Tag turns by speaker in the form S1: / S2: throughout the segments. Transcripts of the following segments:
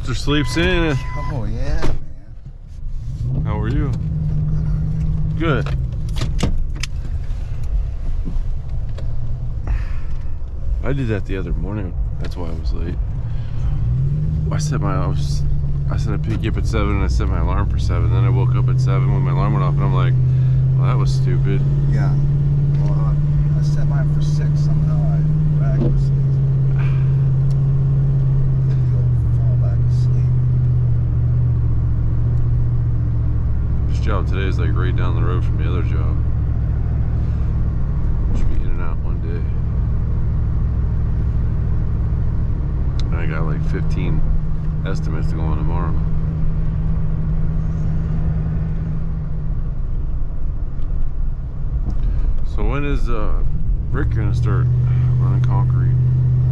S1: Mr. Sleeps In.
S2: Oh yeah, man.
S1: How are you? Good. I did that the other morning. That's why I was late. I said I'd pick you up at 7 and I set my alarm for 7. Then I woke up at 7 when my alarm went off and I'm like, well, that was stupid.
S2: Yeah. Well, I set mine for 6. Somehow I miraculously fall back asleep.
S1: This job today is like right down the road from the other job. Should be in and out one day. And I got like 15 estimates to go on tomorrow. So when is Rick gonna start running concrete?
S2: I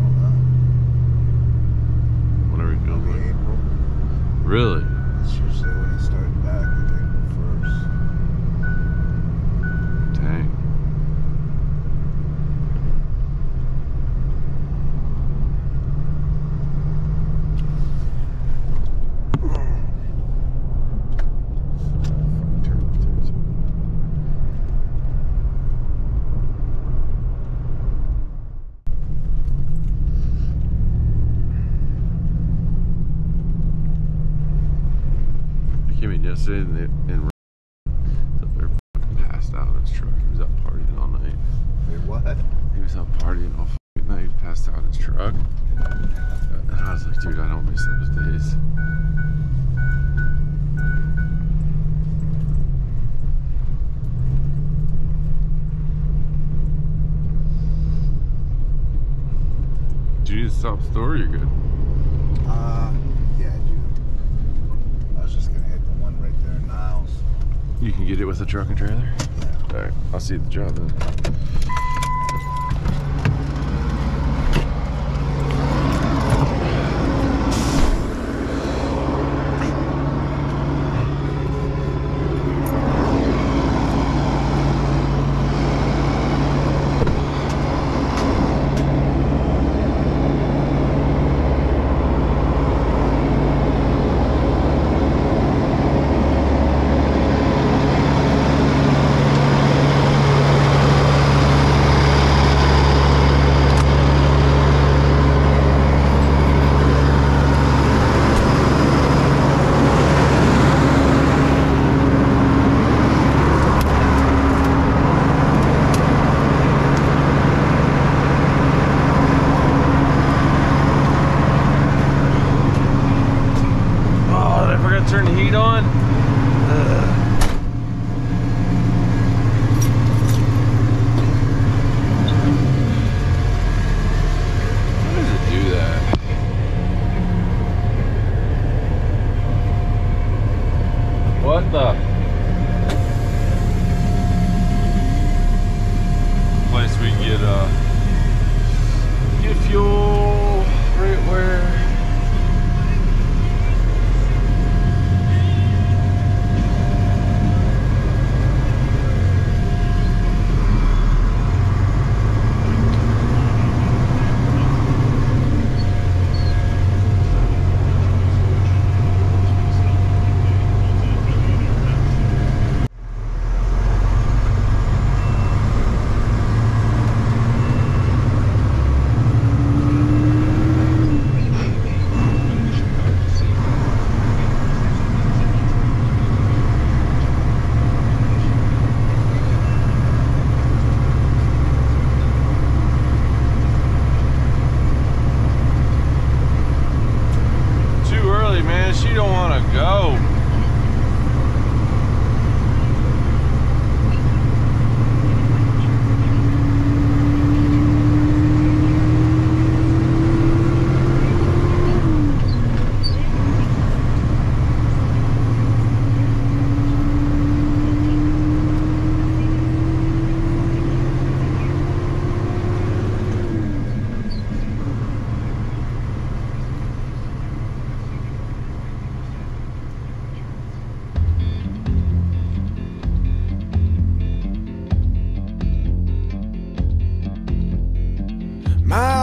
S2: don't know.
S1: Whatever he feels
S2: Maybe
S1: like.
S2: April.
S1: Really?
S2: That's usually when he started back, like April 1st.
S1: Dang. Yesterday, and up there fucking passed out in his truck. He was out partying all night.
S2: Wait, what?
S1: He was out partying all fucking night. He passed out in his truck. And I was like, dude, I don't miss those days. Do you need to stop the store or you're good?
S2: Yeah, I do. I was just gonna hit the one right there in Niles.
S1: You can get it with a truck and trailer?
S2: Yeah.
S1: Alright, I'll see you at the job then.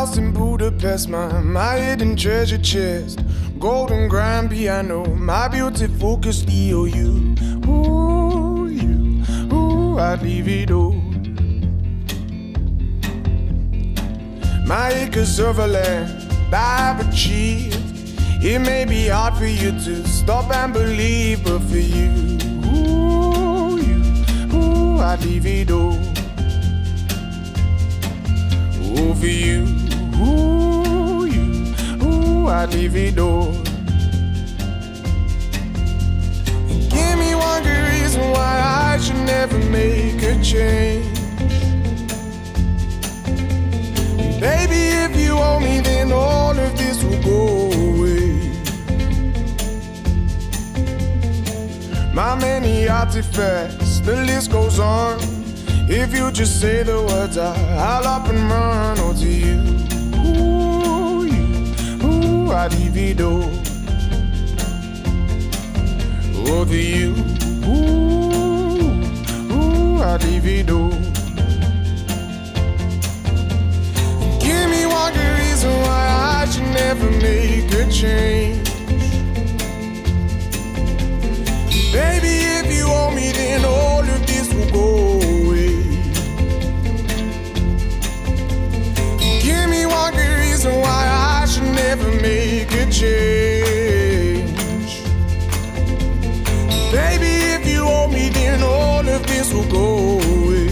S3: house in Budapest, my hidden treasure chest, golden grand piano, my beauty focused EOU. Ooh, you, ooh, I'd leave it all. My acres of land I've achieved. It may be hard for you to stop and believe, but for you, I'd leave it all. Oh, for you, I'd leave it all. Give me one good reason why I should never make a change. Baby, if you owe me, then all of this will go away. My many artifacts, the list goes on. If you just say the words, I'll up and run. Oh, to you, I'd leave it all. Oh, to you, I'd leave it all. Give me one good reason why I should never make a change. Baby, if you owe me, then all of this will go away. Give me one good reason why I should never make a change. Baby, if you owe me, then all of this will go away.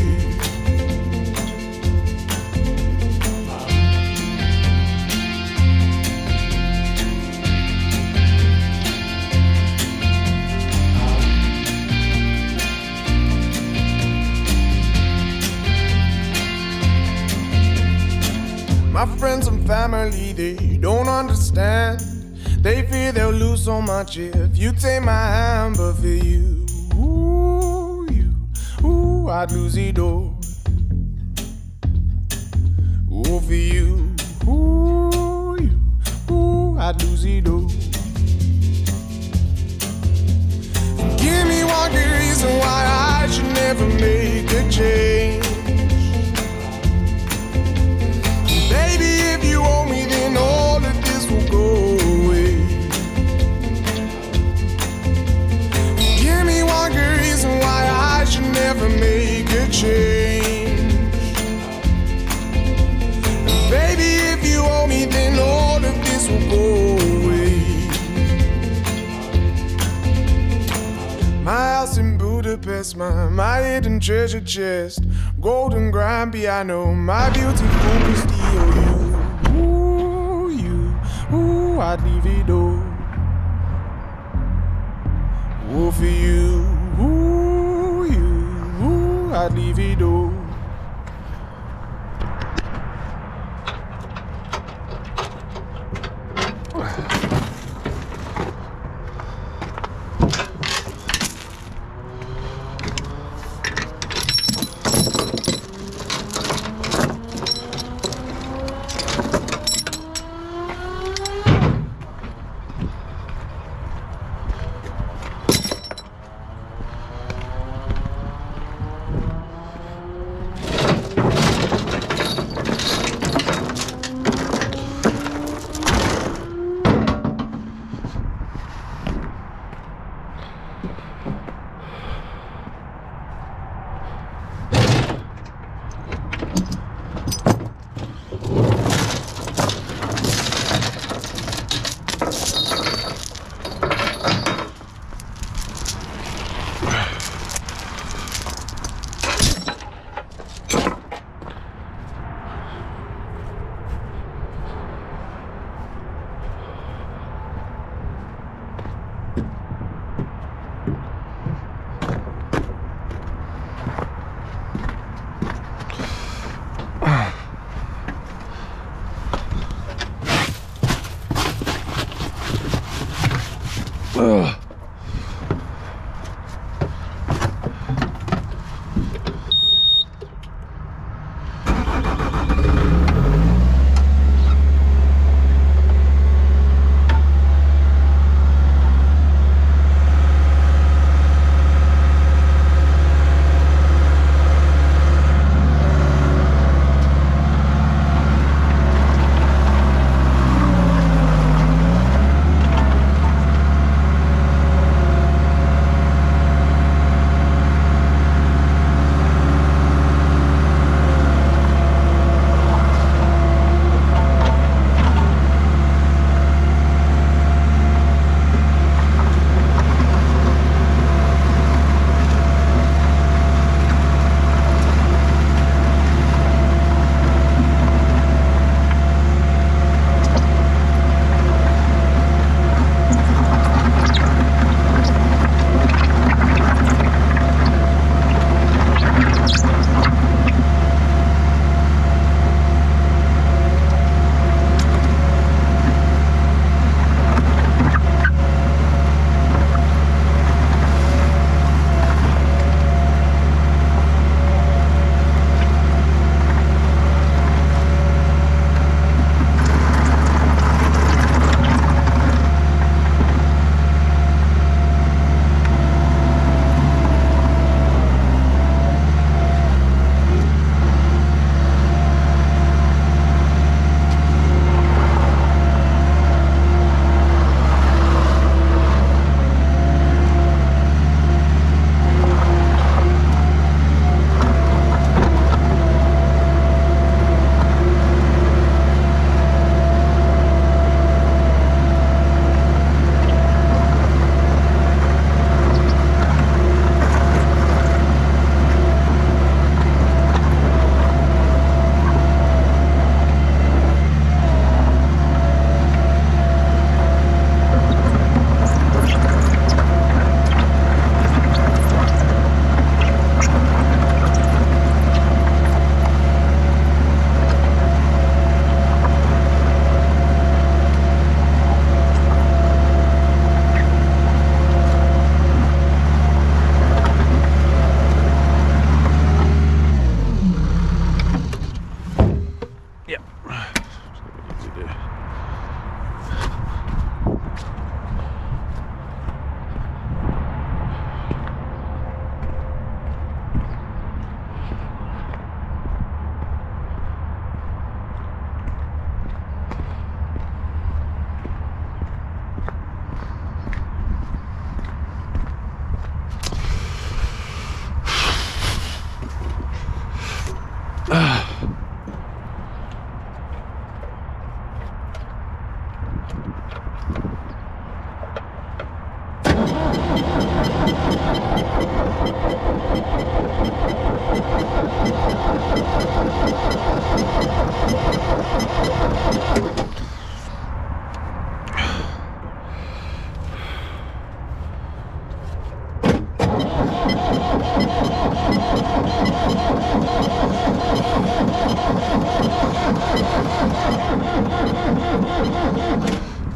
S3: My friends and family, they don't understand. They fear they'll lose so much if you take my hand. But for you, I'd lose it all. Oh, for you, I'd lose it all. Give me one good reason why I should never make a change. Baby, if you owe me, then all of this will go away. Give me one good reason why I should never make a change. Baby, if you owe me, then all of this will go away. My house in Budapest, my hidden treasure chest, golden grand piano, my beauty focused EOU. I'd leave it all. Oh, for you, I'd leave it all.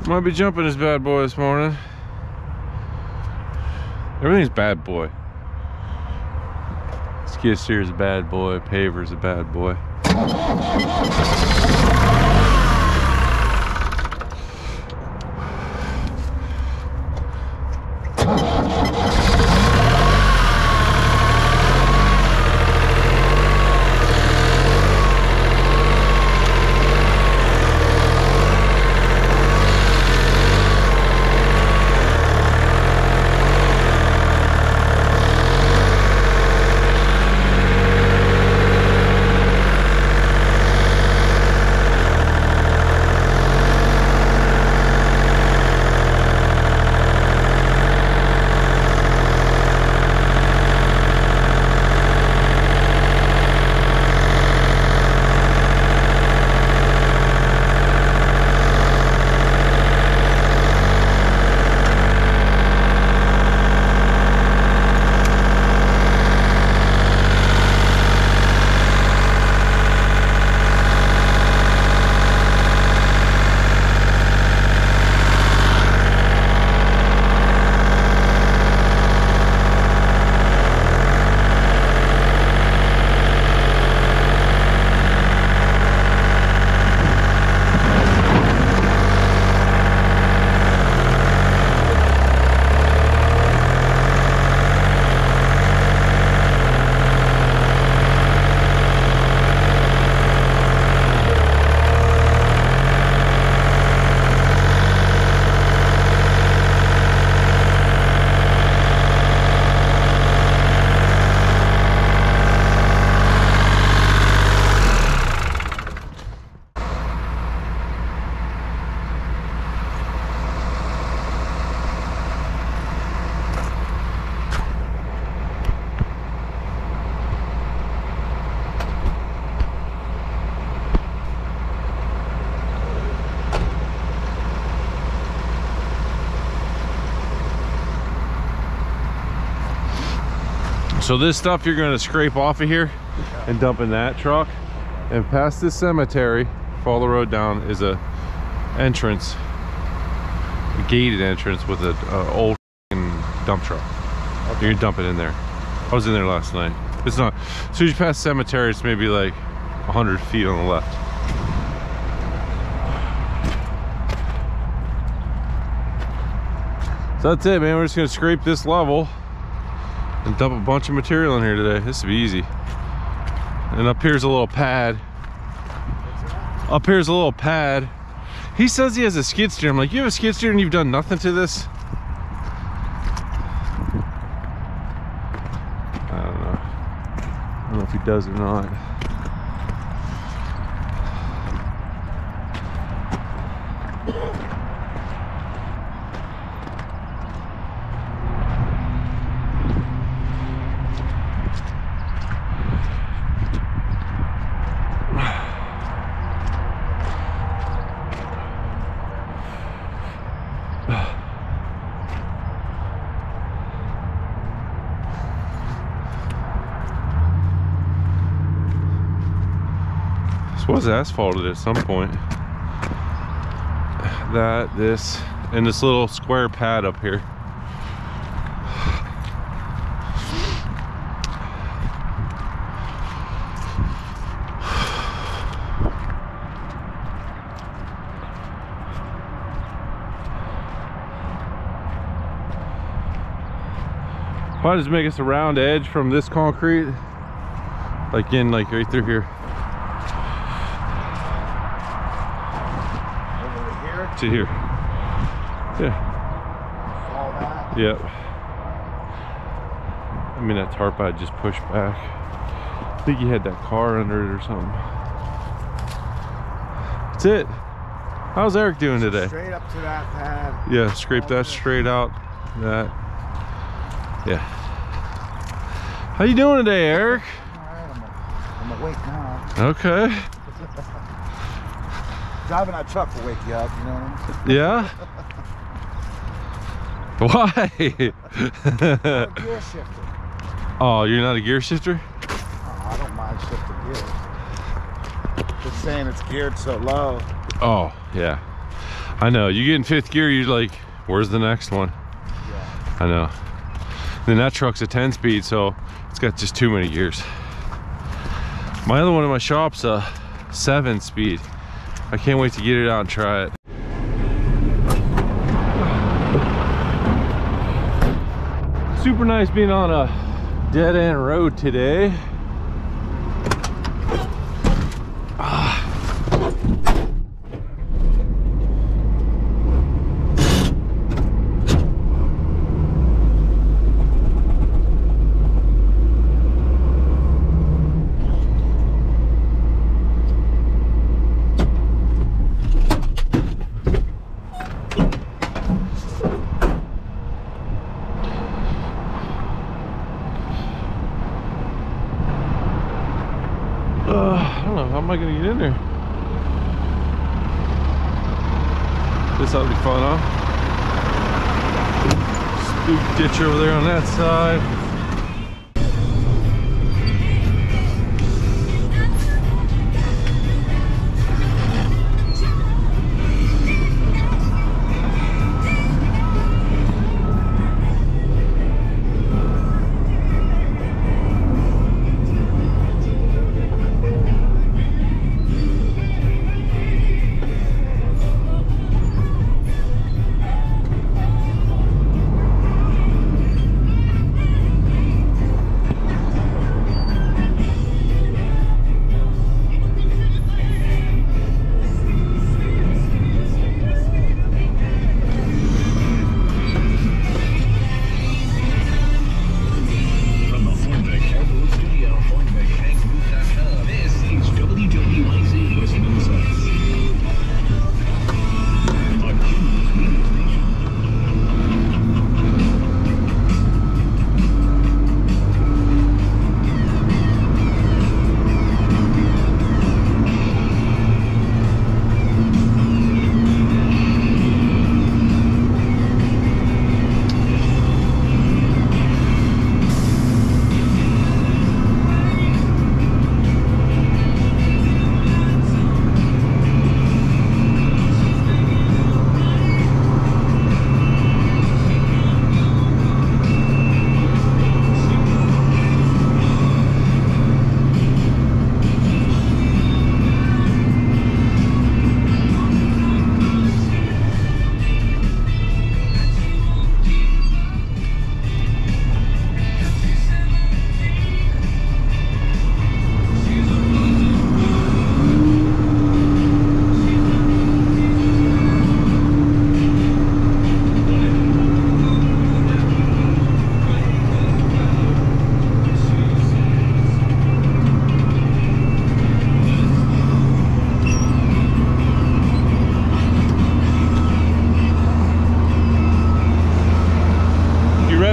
S1: Might be jumping this bad boy this morning. Everything's bad boy. Skid steer's a bad boy, paver's a bad boy. So this stuff you're gonna scrape off of here and dump in that truck. And past this cemetery, follow the road down, is a entrance, a gated entrance with an old dump truck. Okay. You're gonna dump it in there. I was in there last night. It's not, as soon as you pass the cemetery, it's maybe like 100 feet on the left. So that's it, man. We're just gonna scrape this level and dump a bunch of material in here today. This will be easy. And up here's a little pad. Up here's a little pad. He says he has a skid steer. I'm like, you have a skid steer and you've done nothing to this? I don't know if he does or not. This was asphalted at some point. That, this, and this little square pad up here. Why does it make us a round edge from this concrete? Like right through here. To here. Yeah.
S2: All that?
S1: Yep. I mean, that tarp I just pushed back. I think he had that car under it or something. That's it. How's Eric doing today?
S2: Straight up to that pad.
S1: Yeah, scrape that straight out. That. Yeah. How you doing today, Eric?
S2: awake now.
S1: Okay.
S2: Driving that truck will wake you up, you know what I mean?
S1: Yeah? Why?
S2: I'm a gear shifter.
S1: Oh, you're not a gear shifter?
S2: Oh, I don't mind shifting gears. Just saying it's geared so low.
S1: Oh, yeah. I know. You get in 5th gear, you're like, where's the next one?
S2: Yeah.
S1: I know. Then that truck's a 10-speed, so it's got just too many gears. My other one in my shop's a 7-speed. I can't wait to get it out and try it. Super nice being on a dead-end road today. I don't know, how am I gonna get in there? This ought to be fun, huh? Spook ditch over there on that side.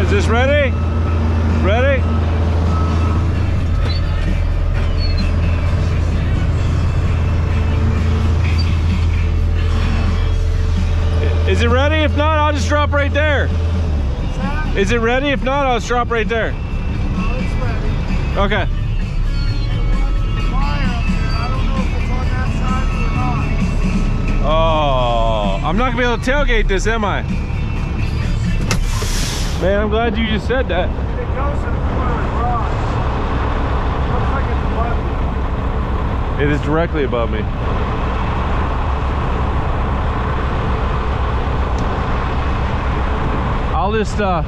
S1: Is this ready? Ready? Is it ready? If not, I'll just drop right there. Is it ready? If not, I'll just drop right there.
S3: Oh, it's ready.
S1: Okay.
S3: I don't know if it's on that side or not.
S1: Oh, I'm not gonna be able to tailgate this, am I? Man, I'm glad you just said that.
S3: It goes to the corner of the garage. Looks like it's above me.
S1: It is directly above me. I'll just, I'll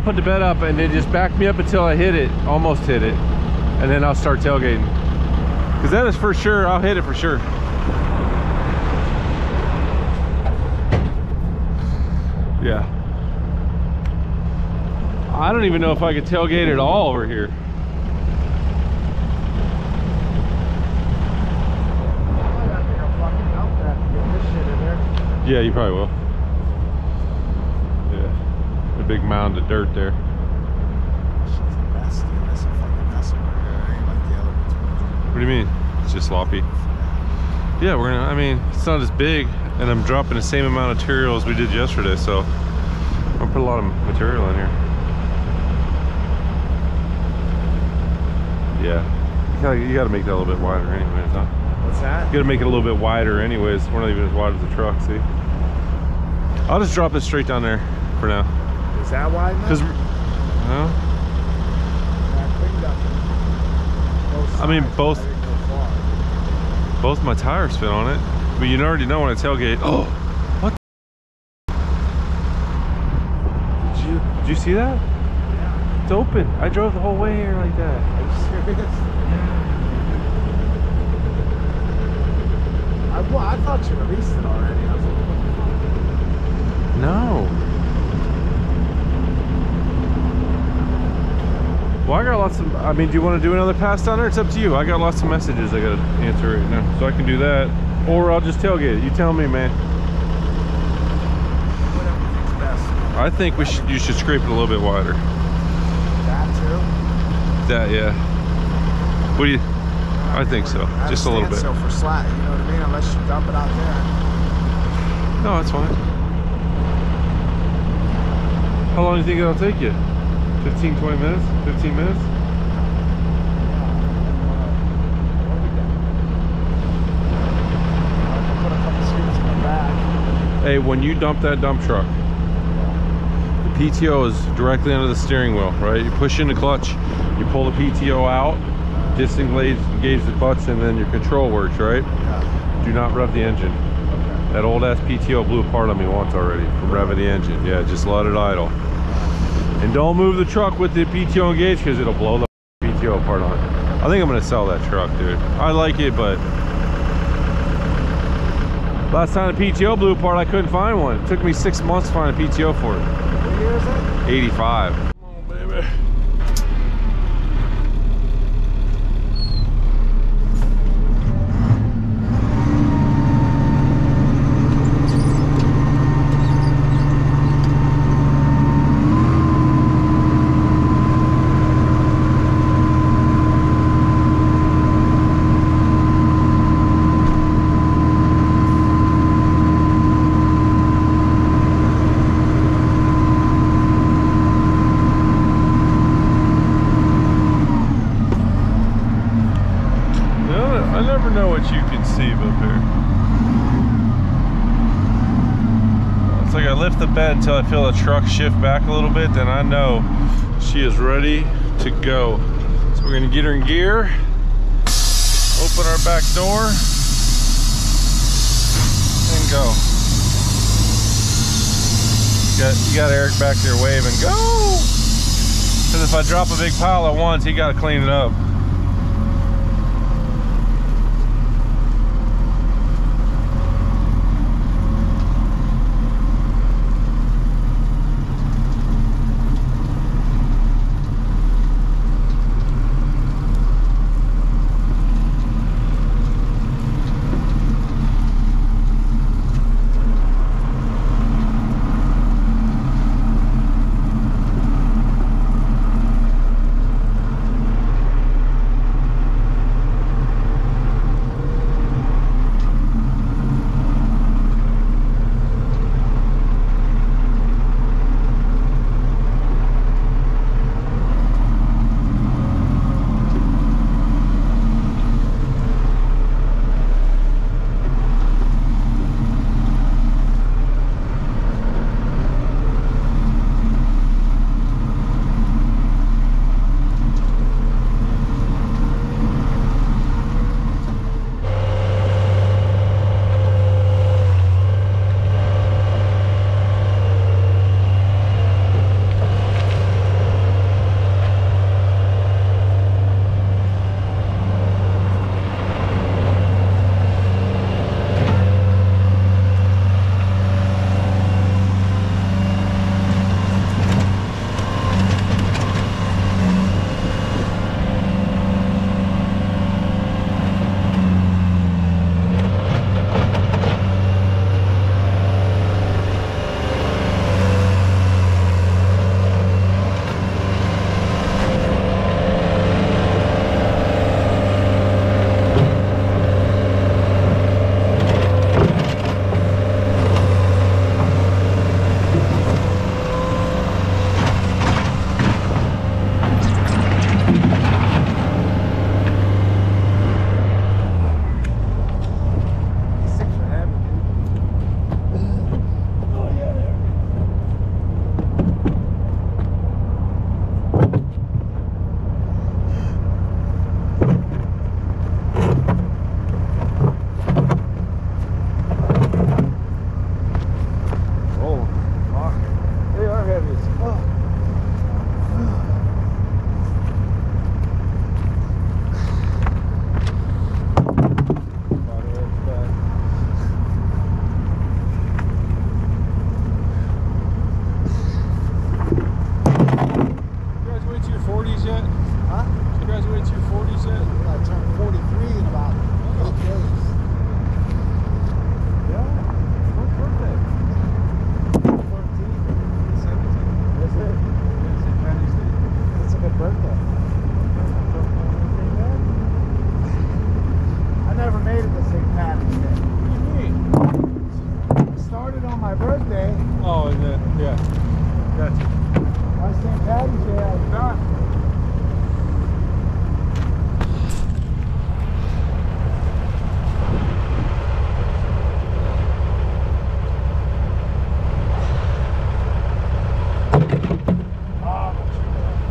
S1: put the bed up and then just back me up until I hit it, almost hit it, and then I'll start tailgating. Because that is for sure, I'll hit it for sure. Yeah. I don't even know if I could tailgate at all over here.
S3: I think I'll fucking dump that and get this shit in there.
S1: Yeah, you probably will. Yeah. A big mound of dirt there.
S2: That's a fucking
S1: What do you mean? It's just sloppy. Yeah, we're gonna, I mean, it's not as big, and I'm dropping the same amount of material as we did yesterday, so I'll put a lot of material in here. Yeah, you gotta make that a little bit wider anyways, huh?
S2: What's that?
S1: You gotta make it a little bit wider anyways. We're not even as wide as the truck, see? I'll just drop it straight down there for now.
S2: Is that wide enough?
S1: Because, I mean, both my tires fit on it. But you already know when I tailgate. Oh, what? Did you see that? Yeah. It's open. I drove the whole way here like that.
S2: Are you serious? I thought you released it already. I was like, what the fuck?
S1: No. Well, I got lots of, I mean, do you want to do another pass down there? It's up to you. I got lots of messages I got to answer right now. So I can do that. Or I'll just tailgate it. You tell me, man.
S2: Whatever you think's best.
S1: I think you should scrape it a little bit wider.
S2: That too?
S1: That, yeah. What do you, I think so. Just a little bit.
S2: So for slack, you know what I mean? Unless you dump it out there.
S1: No, that's fine. How long do you think it'll take you? 15, 20 minutes? 15 minutes?
S2: Put a couple scoops in the back.
S1: Hey, when you dump that dump truck, the PTO is directly under the steering wheel, right? You push in the clutch, you pull the PTO out, disengage the clutch, and then your control works, right?
S2: Yeah.
S1: Do not rev the engine.
S2: Okay.
S1: That old ass PTO blew apart on me once already from revving the engine. Yeah, just let it idle. And don't move the truck with the PTO engaged because it'll blow the PTO apart on it. I think I'm gonna sell that truck, dude. I like it, but last time the PTO blew apart, I couldn't find one. It took me 6 months to find a PTO for it.
S2: What year is it?
S1: 85. Come on, baby. I never know what you can see up here. It's like I lift the bed until I feel the truck shift back a little bit, then I know she is ready to go. So we're gonna get her in gear, open our back door, and go. You got Eric back there waving, go! Because if I drop a big pile at once, he gotta clean it up.
S2: never made it to St. Patrick's Day.
S4: What do you mean?
S2: I started on my birthday.
S4: Oh, and then, yeah. Gotcha.
S2: On St. Patrick's Day, I was done.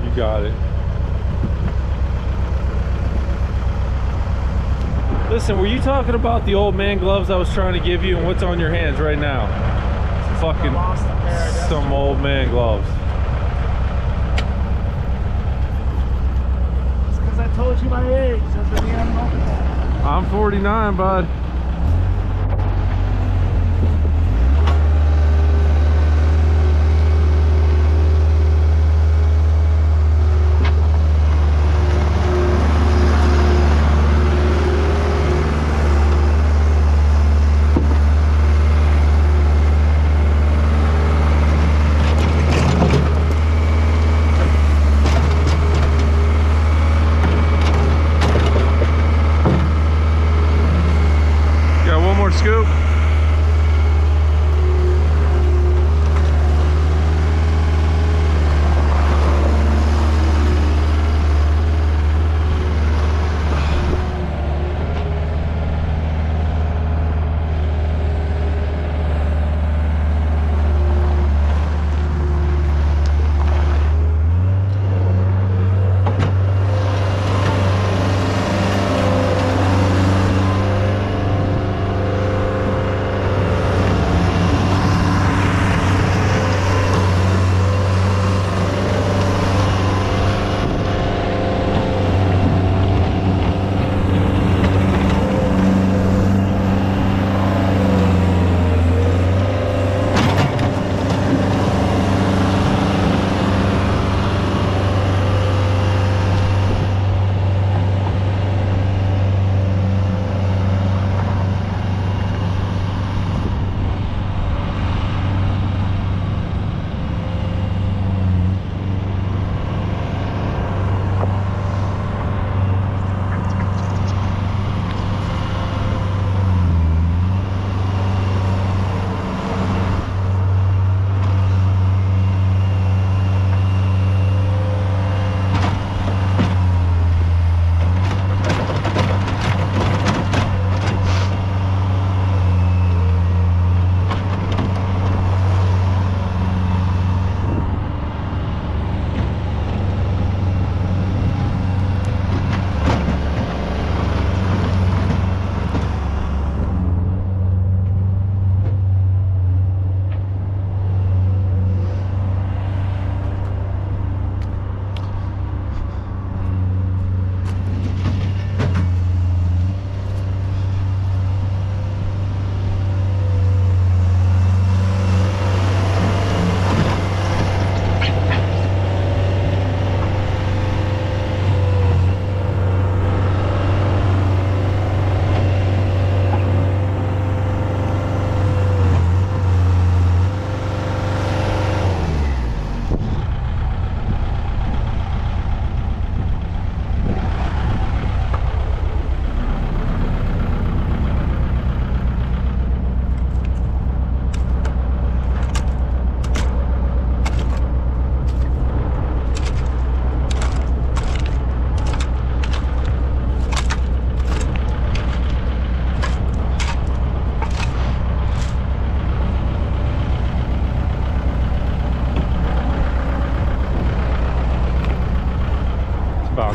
S4: You got it. Listen, were you talking about the old man gloves I was trying to give you, and what's on your hands right now? Fucking some old man gloves.
S2: It's because I told you my age. Doesn't mean I'm not.
S4: I'm 49, bud. Scoop.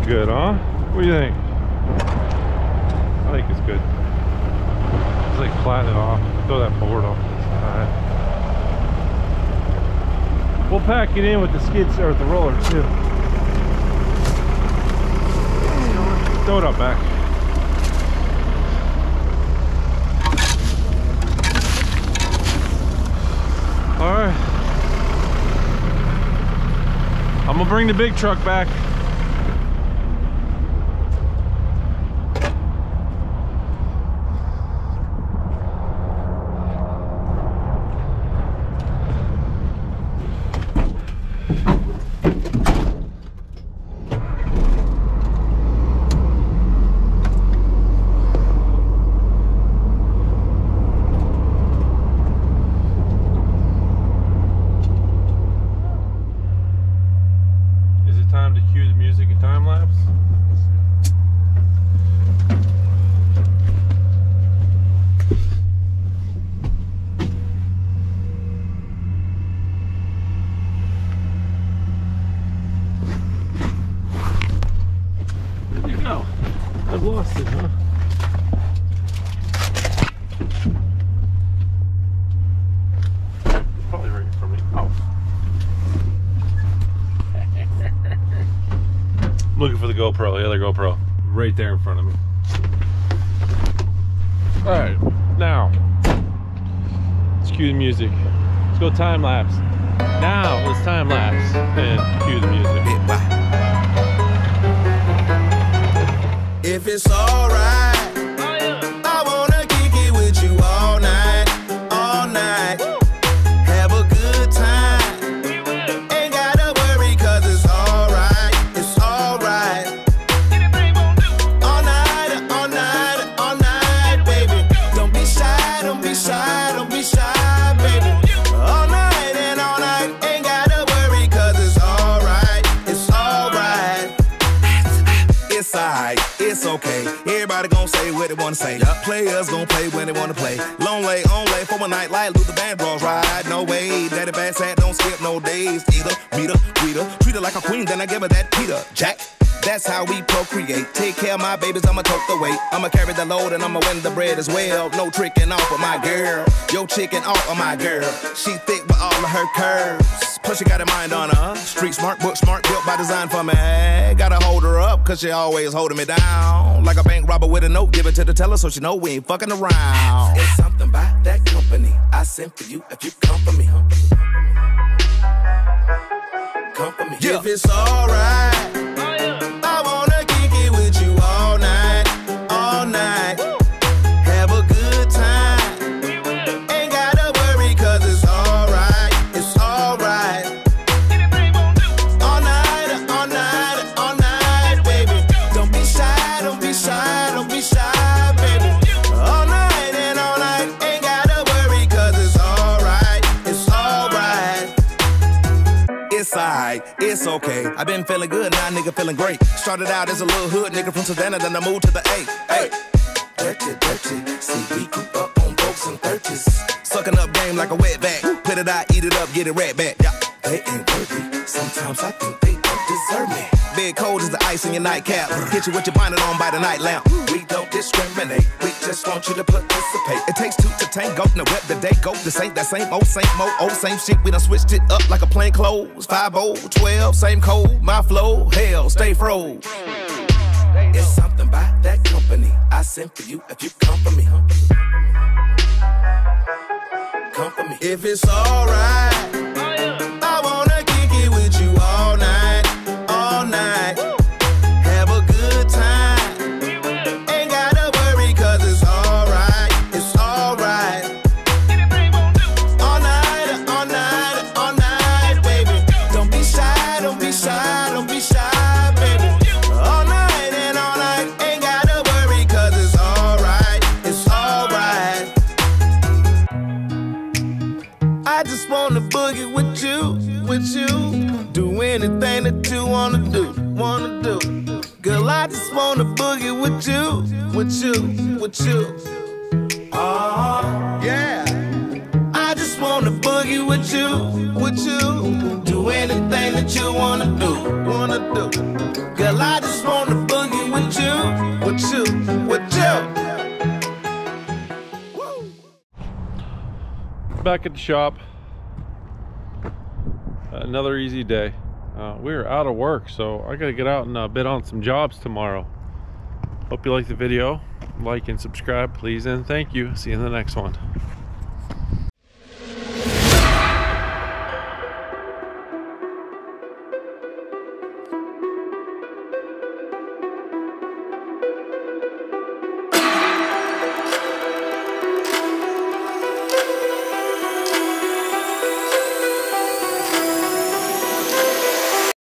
S4: Good, huh? What do you think? I think it's good. Just like flatten it off. Throw that board off to the side. We'll pack it in with the skids or the roller too. Throw it up back. All right. I'm gonna bring the big truck back. GoPro, the other GoPro, right there in front of me. All right, now let's cue the music. Let's go time lapse. Now let's time lapse and cue the music.
S3: If it's alright, I wanna kick it with you all night, all night. Have a good time. Ain't gotta worry, cause it's alright, it's alright. All night, all night, all night, baby. Don't be shy, don't be shy, don't be shy, baby. All night and all night, ain't gotta worry, cause it's alright, it's alright. It's alright, it's okay. Everybody gon' say what they wanna say. Players gon' play when they wanna play. Long lay, on lay for one night, like Luther Vandross ride. No way, daddy bad sad, don't skip no days. Either, meet her, greet her, treat her like a queen, then I give her that Peter Jack. That's how we procreate. Take care of my babies, I'ma tote the weight. I'ma carry the load and I'ma win the bread as well. No tricking off of my girl. Yo chicken off of my girl. She thick with all of her curves. Plus she got a mind on her. Street smart, book smart, built by design for me. Gotta hold her up, cause she always holding me down. Like a bank robber with a note, give it to the teller so she know we ain't fucking around. It's something about that company I sent for you if you come for me. Come for me. Yeah. If it's alright, I wanna kick it with you all night, all night. Have a good time. Ain't gotta worry, cause it's alright, it's alright. All night, all night, all night, baby. Don't be shy, don't be shy, don't be shy, baby. All night and all night, ain't gotta worry, cause it's alright, it's alright. It's alright, it's okay. I've been feeling good, now nigga feeling great. Started out as a little hood nigga from Savannah, then I moved to the A. Hey, dirty, dirty. See, we grew up on folks and 30s. Sucking up game like a wet back. Put it out, eat it up, get it right back. Yeah, they ain't worthy. Sometimes I think they don't deserve me. Big cold is the ice in your nightcap. Hit you with your bonnet on by the night lamp. We don't discriminate, we just want you to participate. It takes two to tango, now web the day go. This ain't that same old same shit. We done switched it up like a plain clothes. 5-0, 12, same code, my flow, hell, stay froze. It's something about that company I sent for you if you come for me. Come for me. If it's alright, I wanna kick it with you all night, all night. Have a good time. Ain't gotta worry, cause it's alright, it's alright. All night, all night, all night, baby. Don't be shy, don't be shy, don't be shy, baby. All night and all night, ain't gotta worry, cause it's alright, it's alright. I just wanna boogie with you, with you. Do anything that you wanna do, wanna do. Girl, I just wanna boogie with you, with you, with you. Oh, yeah. I just wanna boogie with you, with you. Do anything that you wanna do, wanna do. Girl, I just wanna boogie with you, with you, with you. Woo.
S4: Back at the shop. Another easy day. We're out of work, so I gotta get out and bid on some jobs tomorrow. Hope you like the video. Like and subscribe, please, and thank you. See you in the next one.